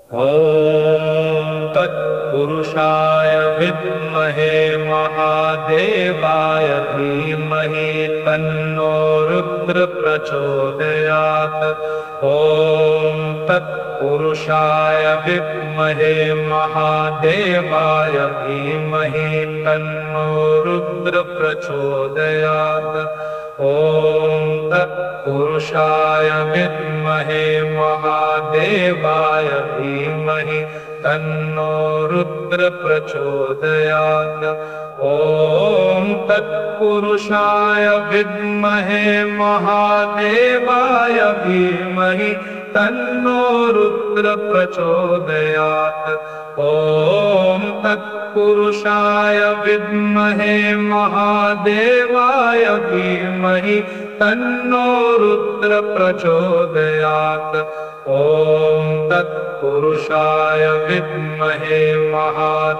ॐ तत्पुरुषाय विद्महे महादेवाय धीमहि तन्नो रुद्र प्रचोदयात्। ॐ तत्पुरुषाय विद्महे महादेवाय धीमहि तन्नो रुद्र प्रचोदयात्। ॐ तत्पुरुषाय विद्महे महादेवाय धीमहि तन्नो रुद्र प्रचोदयात्। ॐ तत्पुरुषाय विद्महे महादेवाय धीमहि तन्नो रुद्र प्रचोदयात्। ॐ तत्पुरुषाय विद्महे महादेवाय धीमहि तन्नो रुद्र प्रचोदयात्। ॐ तत्पुरुषाय विद्महे महादेवाय